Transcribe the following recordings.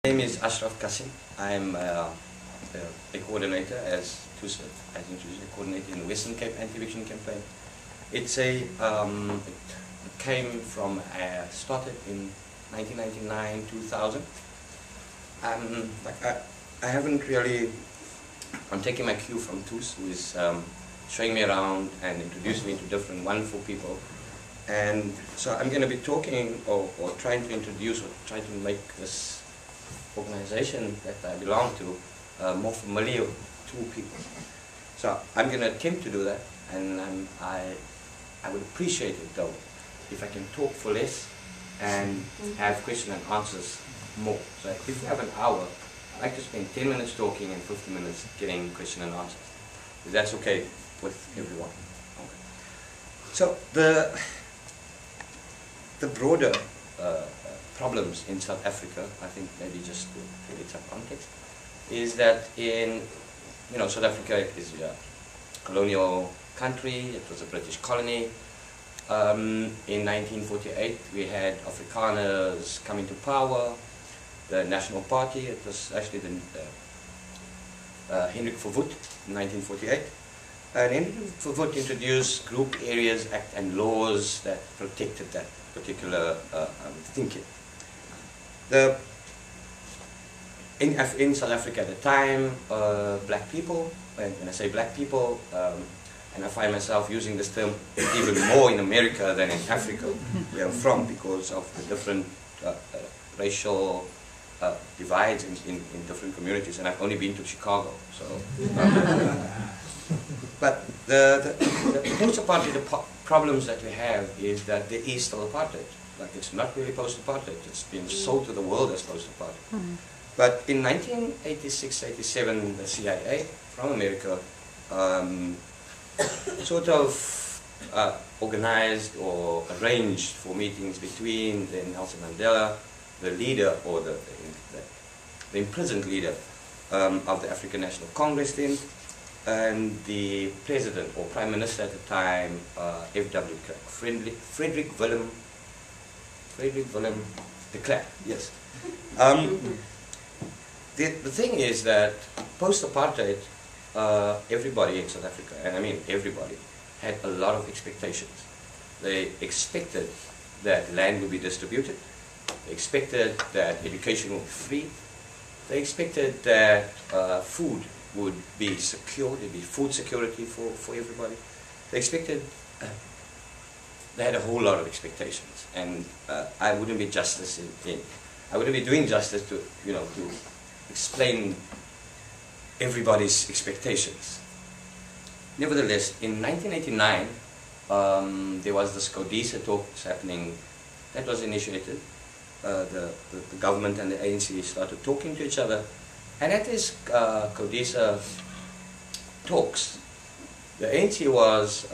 My name is Ashraf. I'm a coordinator, as Tusa has introduced, a coordinator in the Western Cape Anti-Eviction campaign. It's it came from, started in 1999, 2000. I haven't really, I'm taking my cue from Tus, who is showing me around and introducing me to different wonderful people. And so I'm going to be talking or trying to introduce or try to make this organization that I belong to more familiar to people. So I'm going to attempt to do that, and I would appreciate it though if I can talk for less and have question and answers more. So if we have an hour, I'd like to spend 10 minutes talking and 15 minutes getting question and answers. If that's okay with everyone. Okay. So the broader problems in South Africa, I think maybe just to put it some context, is that South Africa is a colonial country. It was a British colony. In 1948 we had Afrikaners come into power, the National Party. It was actually the Hendrik Verwoerd in 1948. And Hendrik Verwoerd introduced Group Areas Act and laws that protected that particular thinking. In South Africa at the time, black people, and when I say black people, and I find myself using this term even more in America than in Africa, where I'm from, because of the different racial divides in different communities, and I've only been to Chicago. So, but the most part of the problems that we have is that there is still apartheid. Like, it's not really post-apartheid, it's been sold to the world as post-apartheid. But in 1986-87, the CIA from America sort of organized or arranged for meetings between the Nelson Mandela, the leader, or the imprisoned leader of the African National Congress then, and the president or prime minister at the time, F.W. Frederick Willem de Klerk, yes. The thing is that post-apartheid, everybody in South Africa, and I mean everybody, had a lot of expectations. They expected that land would be distributed. They expected that education would be free. They expected that food would be secure, there'd be food security for everybody. They expected, they had a whole lot of expectations, and I wouldn't be I wouldn't be doing justice to, to explain everybody's expectations. Nevertheless, in 1989, there was this CODESA talks happening that was initiated. The government and the ANC started talking to each other, and at this CODESA talks, the ANC was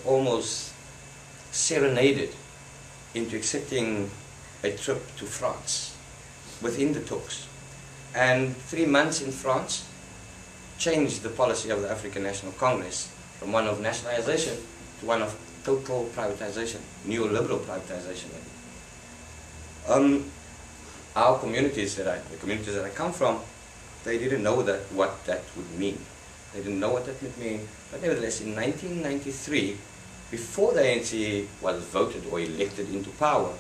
almost serenaded into accepting a trip to France within the talks. And 3 months in France changed the policy of the African National Congress from one of nationalization to one of total privatization, neoliberal privatization. Our communities, the communities that I come from, they didn't know what that would mean. They didn't know what that would mean. But nevertheless, in 1993, before the ANC was voted or elected into power,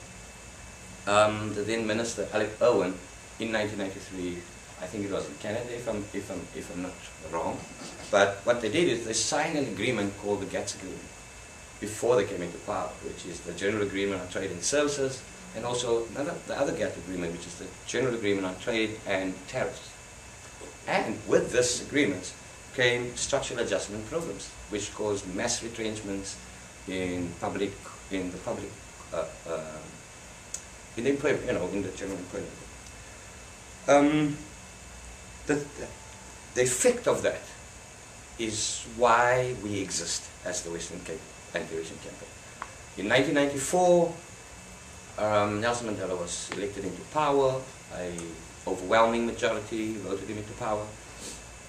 the then Minister Alec Irwin, in 1993, I think it was in Canada, if I'm not wrong, but what they did is they signed an agreement called the GATS Agreement before they came into power, which is the General Agreement on Trade and Services, and also the other GATT agreement, which is the General Agreement on Trade and Tariffs. And with this agreement came structural adjustment programs, which caused mass retrenchments in the employment, in the general employment. The effect of that is why we exist as the Western Cape Anti-Eviction campaign. In 1994, Nelson Mandela was elected into power. An overwhelming majority voted him into power.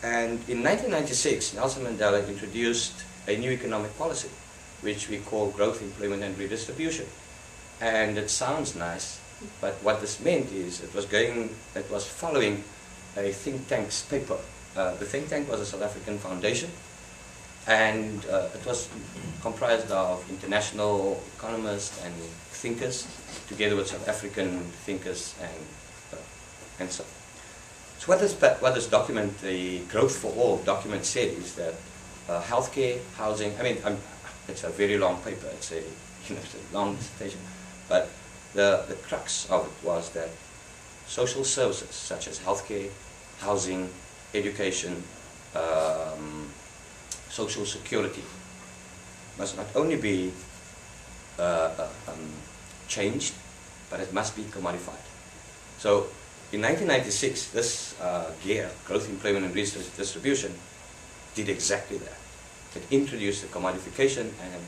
And in 1996, Nelson Mandela introduced a new economic policy, which we call growth, employment and redistribution. And it sounds nice, But what this meant is it was following a think tank's paper. The think tank was a South African foundation, and it was comprised of international economists and thinkers, together with South African thinkers and so on. So what this document, the Growth for All document, said is that healthcare, housing, I mean, it's a very long paper, it's a long dissertation, but the crux of it was that social services such as healthcare, housing, education, social security must not only be changed, but it must be commodified. So in 1996, this GEAR, Growth, Employment and Redistribution, did exactly that. It introduced the commodification and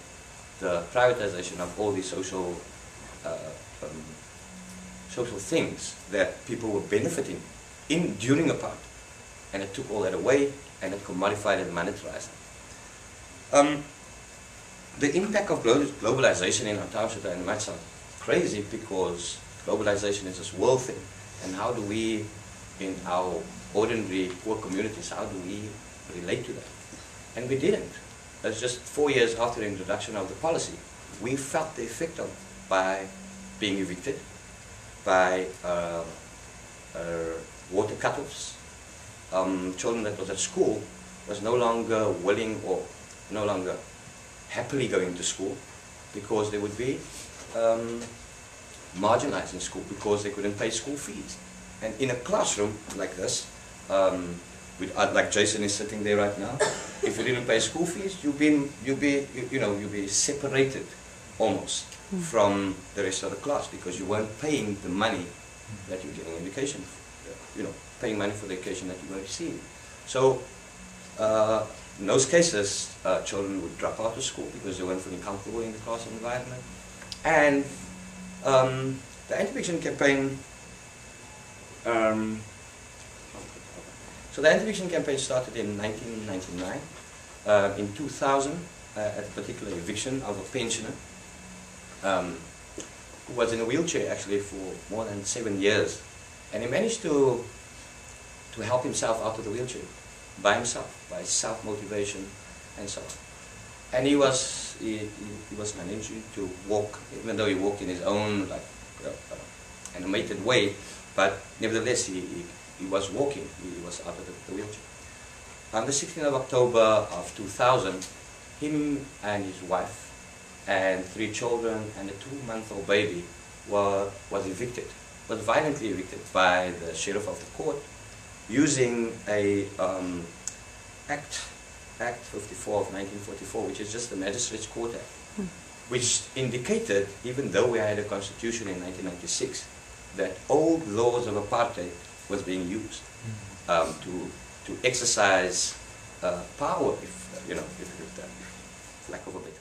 the privatization of all these social things that people were benefiting during apartheid. And it took all that away, and it commodified and monetized it. The impact of globalization in our times today might sound crazy, because globalization is this world thing, and how do we, in our ordinary poor communities, how do we relate to that? And we didn't. That's just 4 years after the introduction of the policy. We felt the effect of it by being evicted, by water cutoffs. Children that was at school was no longer willing or no longer happily going to school, because they would be marginalized in school because they couldn't pay school fees. And in a classroom like this, like Jason is sitting there right now, if you didn't pay school fees, you'd be separated almost from the rest of the class, because you weren't paying the money that you're getting education, paying money for the education that you were receiving. So in those cases, children would drop out of school because they weren't feeling comfortable in the class environment. And the anti-eviction campaign, so the anti-eviction campaign started in 1999. In 2000, at a particular eviction of a pensioner who was in a wheelchair actually for more than 7 years, and he managed to help himself out of the wheelchair by himself, by self-motivation and so on. And he was managing to walk, even though he walked in his own animated way, but nevertheless he was walking, he was out of the wheelchair. On the 16th of October of 2000, him and his wife and 3 children and a 2-month-old baby was violently evicted by the sheriff of the court, using a Act 54 of 1944, which is just the Magistrates Court Act, which indicated, even though we had a constitution in 1996, that old laws of apartheid was being used to exercise power, if lack of a better